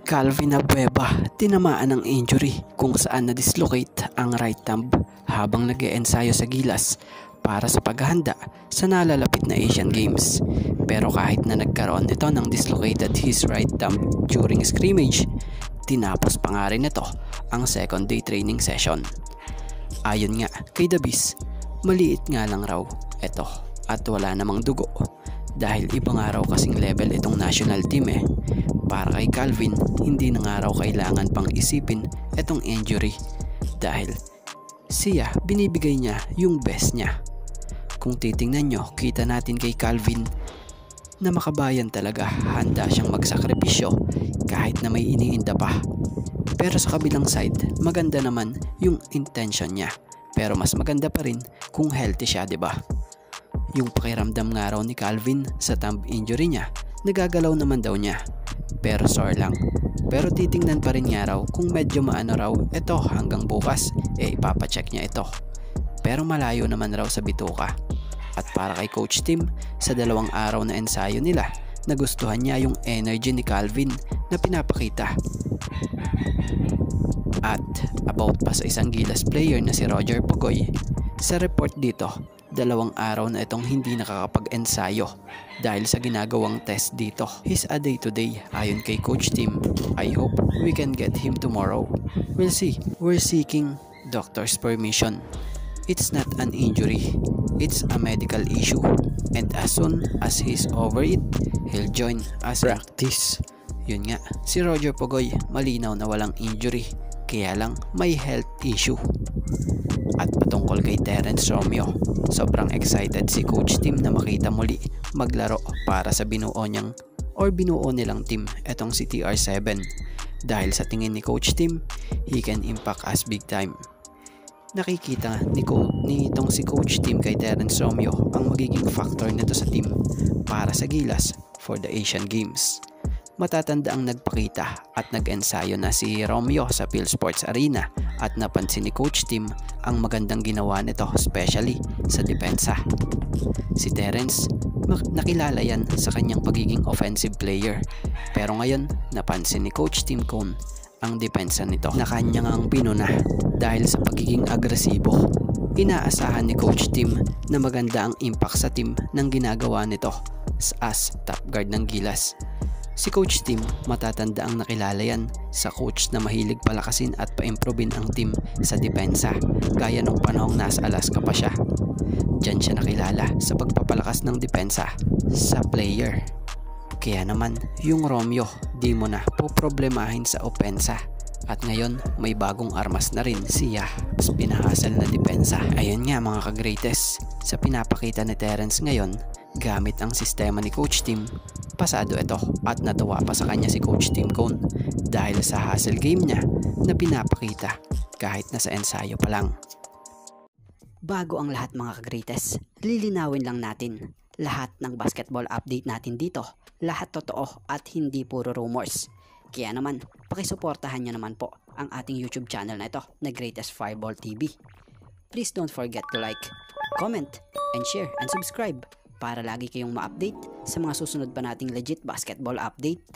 Calvin Abueva tinamaan ng injury kung saan na-dislocate ang right thumb habang nag-eensayo sa gilas para sa paghahanda sa nalalapit na Asian Games. Pero kahit na nagkaroon ito ng dislocated his right thumb during scrimmage, tinapos pa nga rin ito ang second day training session. Ayon nga kay The Beast, maliit nga lang raw ito at wala namang dugo dahil ibang araw kasing level itong national team Para kay Calvin, hindi na nga raw kailangan pang isipin itong injury dahil siya binibigay niya yung best niya. Kung titingnan nyo, kita natin kay Calvin na makabayan talaga, handa siyang magsakripisyo kahit na may iniinda pa. Pero sa kabilang side, maganda naman yung intention niya. Pero mas maganda pa rin kung healthy siya, 'di ba? Yung pakiramdam nga raw ni Calvin sa thumb injury niya, nagagalaw naman daw niya. Pero sore lang. Pero titingnan pa rin nga raw kung medyo maano raw ito hanggang bukas, ipapacheck niya ito. Pero malayo naman raw sa bituka. At para kay Coach Tim, sa 2 araw na ensayo nila, nagustuhan niya yung energy ni Calvin na pinapakita. At about pa sa isang Gilas player na si Roger Pugoy, sa report dito, 2 araw na itong hindi nakakapag-ensayo dahil sa ginagawang test dito. He's a day-to-day ayon kay Coach Tim. I hope we can get him tomorrow. We'll see. We're seeking doctor's permission. It's not an injury. It's a medical issue. And as soon as he's over it, he'll join us practice. Yun nga, si Roger Pugoy malinaw na walang injury, kaya lang may health issue. At patungkol kay Terence Romeo, sobrang excited si Coach Tim na makita muli maglaro para sa binuo nilang team etong si TR7. Dahil sa tingin ni Coach Tim, he can impact us big time. Nakikita ni itong si Coach Tim kay Terence Romeo ang magiging factor nito sa team para sa Gilas for the Asian Games. Matatanda ang nagpakita at nag-ensayo na si Romeo sa PhilSports Arena at napansin ni Coach Tim ang magandang ginawa nito, especially sa depensa. Si Terence, nakilala yan sa kanyang pagiging offensive player, pero ngayon napansin ni Coach Tim Cone ang depensa nito na kanyang ang pinuna dahil sa pagiging agresibo. Inaasahan ni Coach Tim na maganda ang impact sa team ng ginagawa nito as top guard ng Gilas. Si Coach Tim, matatanda ang nakilala yan sa coach na mahilig palakasin at pa-improvein ang team sa depensa, gaya nung panahong nasa Alaska pa siya. Diyan siya nakilala sa pagpapalakas ng depensa sa player. Kaya naman, yung Romeo, di mo na poproblemahin sa opensa. At ngayon, may bagong armas na rin siya sa pinahasal na depensa. Ayun nga mga ka-greatest, sa pinapakita ni Terence ngayon, gamit ang sistema ni Coach Tim, pasado ito at natuwa pa sa kanya si Coach Tim Cone dahil sa hustle game niya na pinapakita kahit nasa ensayo pa lang. Bago ang lahat mga ka-greatest, lilinawin lang natin lahat ng basketball update natin dito, lahat totoo at hindi puro rumors. Kaya naman, pakisuportahan nyo naman po ang ating YouTube channel na ito na Greatest Fireball TV. Please don't forget to like, comment, and share and subscribe para lagi kayong ma-update sa mga susunod pa nating legit basketball update.